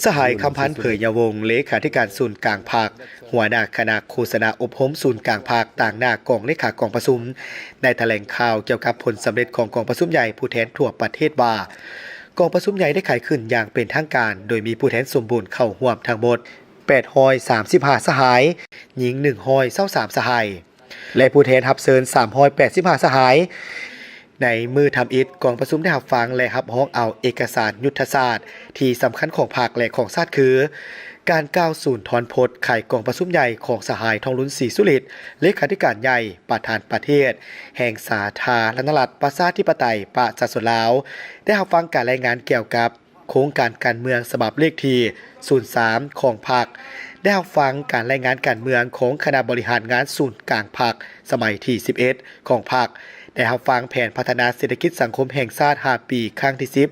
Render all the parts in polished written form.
สหายคำพันธ์เผยยาวงศ์เลขาธิการศูนย์กลางภาคหัวหน้าคณะโฆษณาอบรมศูนย์กลางภาคต่างหน้ากองเลขากองประชุมในแถลงข่าวเกี่ยวกับผลสำเร็จของกองประชุมใหญ่ผู้แทนทั่วประเทศว่ากองประชุมใหญ่ได้ขายขึ้นอย่างเป็นทางการโดยมีผู้แทนสมบูรณ์เข้าร่วมทั้งหมด835สหายหญิง123สหายและผู้แทนรับเชิญ385สหายในมือทำอิฐกองประชุมได้รับฟังและรับฮ้องเอาเอกสารยุทธศาสตร์ที่สำคัญของภาคและของชาติคือการก้าวสู่ถอนพจน์ไขกองประชุมใหญ่ของสหายทองลุ้นศรีสุฤทธิ์เลขาธิการใหญ่ประธานประเทศแห่งสาธารณรัฐประชาธิปไตยประชาชนลาวได้รับฟังการรายงานเกี่ยวกับโครงการการเมืองฉบับเลขที่03ของพรรคได้รับฟังการรายงานการเมืองของคณะบริหารงานศูนย์กลางพรรคสมัยที่11ของพรรคได้รับฟังแผนพัฒนาเศรษฐกิจสังคมแห่งชาติ5ปีครั้งที่10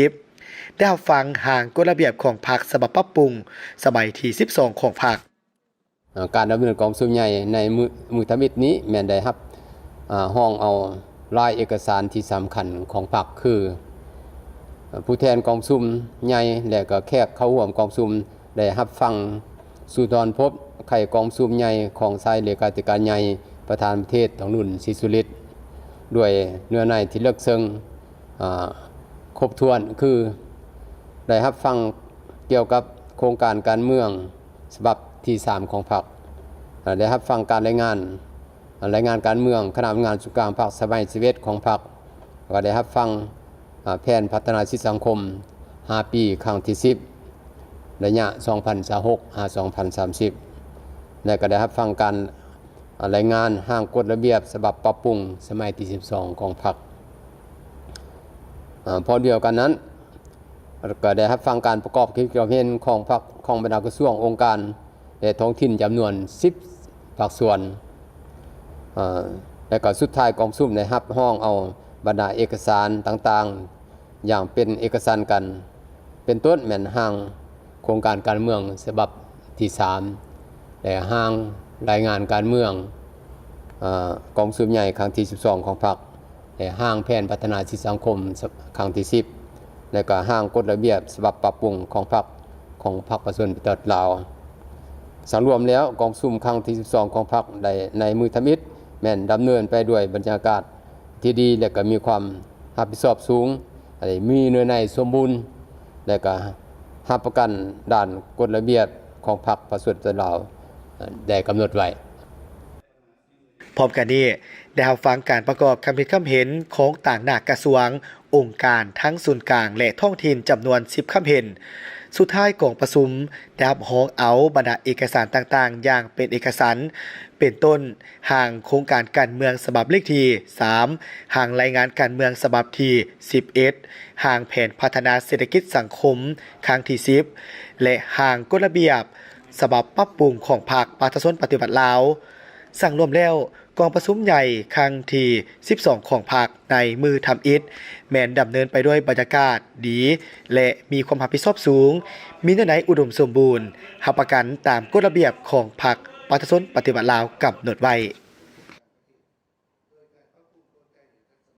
2026-2030ได้รับฟังห่างกฎระเบียบของพรรคฉบับปรับปรุงสมัยที่12ของพรรคการดำเนินกองประชุมใหญ่ในมือทมิตนี้แม่นได้รับห้องเอารายเอกสารที่สำคัญของพรรคคือผู้แทนกองประชุมใหญ่และก็แขกเข้าร่วมกองประชุมได้รับฟังสู่ตอนพบไขกองประชุมใหญ่ของสายเลขาธิการใหญ่ประธานประเทศทองนุ่นศรีสุฤทธิ์ด้วยเนื้อในที่ลึกซึ้งครบถ้วนคือได้รับฟังเกี่ยวกับโครงการการเมืองฉบับที่3ของพรรคได้รับฟังการรายงานการเมืองคณะทำงานสุกลางพรรคสมัย11ของพรรคก็ได้รับฟังแผนพัฒนาสิทธิสังคม5ปีครั้งที่10ระยะ2026-2030และก็ได้รับฟังการรายงานห้างกฎระเบียบฉบับปรับปรุงสมัยที่12ของพรรคพอเดียวกันนั้นก็ได้รับฟังการประกอบกิจกรรมเห็นของพรรคของบรรดากระทรวงองค์การและท้องถิ่นจำนวน10ภาคส่วนและก็สุดท้ายกองประชุมได้รับห้องเอาบรรดาเอกสารต่างๆอย่างเป็นเอกสารกันเป็นต้นแม่นห้างโครงการการเมืองฉบับที่3และห้างรายงานการเมืองกองประชุมใหญ่ครั้งที่12ของพรรคและห้างแผนพัฒนาสิทธิสังคมครั้งที่10และก็ห้างกฎระเบียบฉบับปรับปรุงของพรรคประชาชนประเทศลาวสรุปแล้วกองประชุมครั้งที่12ของพรรคในมือทมิตแม่นดำเนินไปด้วยบรรยากาศที่ดีและก็มีความรับผิดชอบสูงมีเนื้อในสมบูรณ์และก็รับประกันด้านกฎระเบียบของพรรคประชาชนลาวได้กำหนดไว้พร้อมกันนี้ได้รับฟังการประกอบคำคิดคำเห็นของต่างหน้ากระทรวงองค์การทั้งศูนย์กลางและท้องถิ่นจำนวน10คำเห็นสุดท้ายกองประชุมได้รับฮ้องเอาบรรดาเอกสารต่างๆอย่างเป็นเอกสารเป็นต้นห่างโครงการการเมืองฉบับเลขที่3ห่างรายงานการเมืองฉบับที่11ห่างแผนพัฒนาเศรษฐกิจสังคมครั้งที่10และห่างกฎระเบียบฉบับปรับปรุงของพรรคประชาชนปฏิบัติลาวสั่งรวมแล้วกองประชุมใหญ่ครั้งที่12ของพรรคในมือทำอิฐแม้นดำเนินไปด้วยบรรยากาศดีและมีความรับผิดชอบสูงมีเนื้อในอุดมสมบูรณ์รับประกันตามกฎระเบียบของพรรคประชาชนปฏิบัติลาวกำหนดไว้